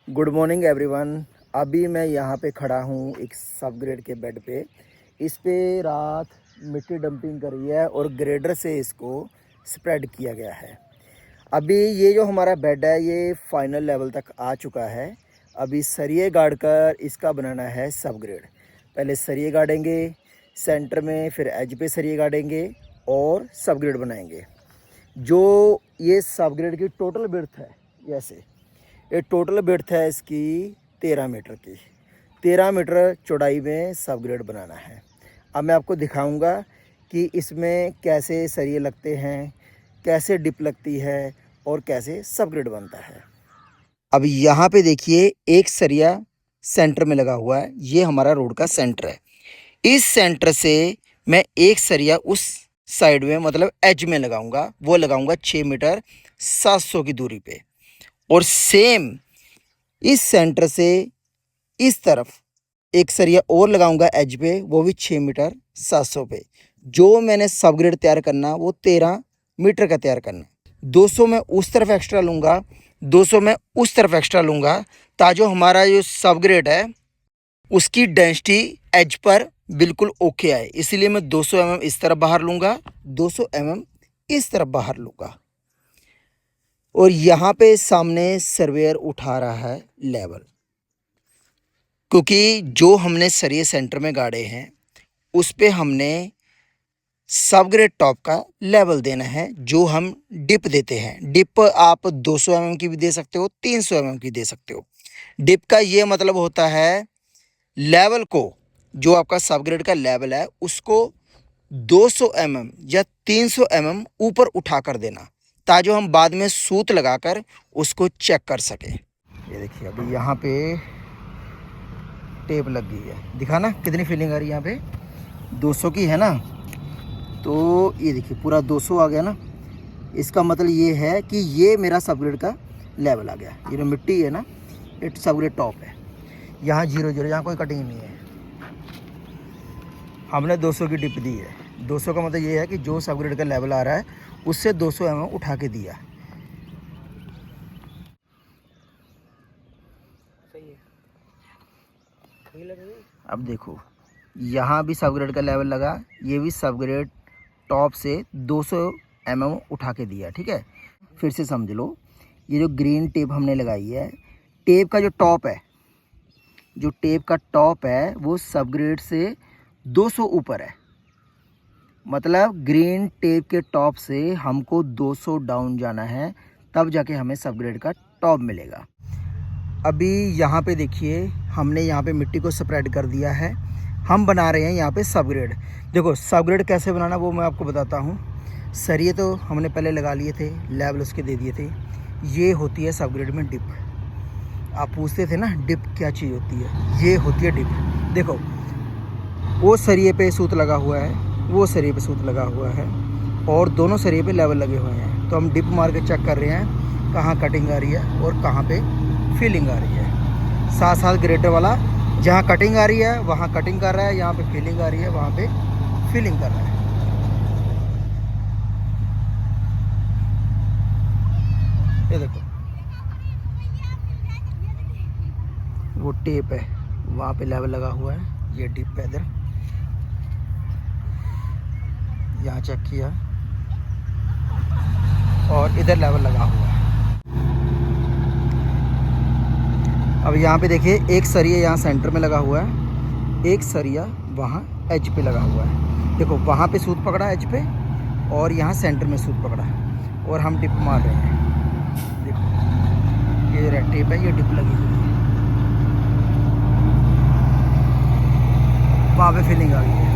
Good morning everyone. अभी मैं यहाँ पे खड़ा हूँ एक सब ग्रेड के बेड पे। इस पे रात मिट्टी डंपिंग करी है और ग्रेडर से इसको स्प्रेड किया गया है। अभी ये जो हमारा बेड है ये फाइनल लेवल तक आ चुका है। अभी सरिये गाड़ कर इसका बनाना है सब ग्रेड। पहले सरिये गाड़ेंगे सेंटर में, फिर एज पे सरिये गाड़ेंगे और सब ग्रेड बनाएंगे। जो ये सब ग्रेड की टोटल विड्थ है, जैसे ये टोटल विड्थ है इसकी 13 मीटर की। 13 मीटर चौड़ाई में सब ग्रेड बनाना है। अब मैं आपको दिखाऊंगा कि इसमें कैसे सरिये लगते हैं, कैसे डिप लगती है और कैसे सब ग्रेड बनता है। अब यहाँ पे देखिए एक सरिया सेंटर में लगा हुआ है। ये हमारा रोड का सेंटर है। इस सेंटर से मैं एक सरिया उस साइड में मतलब एज में लगाऊंगा। वो लगाऊंगा 6 मीटर 700 की दूरी पे। और सेम इस सेंटर से इस तरफ एक सरिया और लगाऊंगा एज पे, वो भी 6 मीटर 700 पे। जो मैंने सब ग्रेड तैयार करना वो 13 मीटर का तैयार करना। 200 मैं उस तरफ एक्स्ट्रा लूँगा, 200 मैं उस तरफ एक्स्ट्रा लूँगा, ताकि हमारा जो सब ग्रेड है उसकी डेंसिटी एज पर बिल्कुल ओके आए। इसलिए मैं 200 mm इस तरफ बाहर लूँगा, 200 mm इस तरफ बाहर लूँगा। और यहाँ पे सामने सर्वेयर उठा रहा है लेवल, क्योंकि जो हमने सरिये सेंटर में गाड़े हैं उस पे हमने सब ग्रेड टॉप का लेवल देना है। जो हम डिप देते हैं, डिप आप 200 mm की भी दे सकते हो, 300 mm की दे सकते हो। डिप का ये मतलब होता है लेवल को, जो आपका सब ग्रेड का लेवल है उसको 200 mm या 300 mm ऊपर उठा कर देना, ताकि हम बाद में सूत लगाकर उसको चेक कर सके। ये देखिए अभी यहाँ पे टेप लग गई है। दिखा ना कितनी फीलिंग आ रही है यहाँ पे, 200 की है ना। तो ये देखिए पूरा 200 आ गया ना। इसका मतलब ये है कि ये मेरा सब ग्रेड का लेवल आ गया। ये जो मिट्टी है ना, ये सब ग्रेड टॉप है। यहाँ 0-0, यहाँ कोई कटिंग नहीं है। हमने 200 की डिप दी है। 200 का मतलब ये है कि जो सब ग्रेड का लेवल आ रहा है उससे 200 mm उठा के दिया। सही है। अब देखो यहाँ भी सब ग्रेड का लेवल लगा, ये भी सब ग्रेड टॉप से 200 mm उठा के दिया। ठीक है, फिर से समझ लो। ये जो ग्रीन टेप हमने लगाई है, टेप का जो टॉप है, जो टेप का टॉप है वो सब ग्रेड से 200 ऊपर है। मतलब ग्रीन टेप के टॉप से हमको 200 डाउन जाना है, तब जाके हमें सब ग्रेड का टॉप मिलेगा। अभी यहाँ पे देखिए हमने यहाँ पे मिट्टी को स्प्रेड कर दिया है। हम बना रहे हैं यहाँ पे सब ग्रेड। देखो सब ग्रेड कैसे बनाना वो मैं आपको बताता हूँ। सरिये तो हमने पहले लगा लिए थे, लेवल उसके दे दिए थे। ये होती है सब ग्रेड में डिप। आप पूछते थे ना डिप क्या चीज़ होती है, ये होती है डिप। देखो वो सरिये पे सूत लगा हुआ है, वो सरिये पे सूत लगा हुआ है और दोनों सरिये पे लेवल लगे हुए हैं। तो हम डिप मार के चेक कर रहे हैं कहाँ कटिंग आ रही है और कहाँ पे फीलिंग आ रही है। साथ साथ ग्रेडर वाला जहाँ कटिंग आ रही है वहाँ कटिंग कर रहा है, यहाँ पे फीलिंग आ रही है वहाँ पे फीलिंग कर रहा है। ये देखो वो टेप है, वहाँ पे लेवल लगा हुआ है। ये डिप है, इधर यहाँ चेक किया और इधर लेवल लगा हुआ है। अब यहाँ पे देखिए एक सरिया यहाँ सेंटर में लगा हुआ है, एक सरिया वहाँ एज पे लगा हुआ है। देखो वहाँ पे सूत पकड़ा एज पे और यहाँ सेंटर में सूत पकड़ा है और हम डिप मार रहे हैं। देखो ये रेड टेप है, ये डिप लगी हुई है, वहाँ पे फीलिंग आ गई है।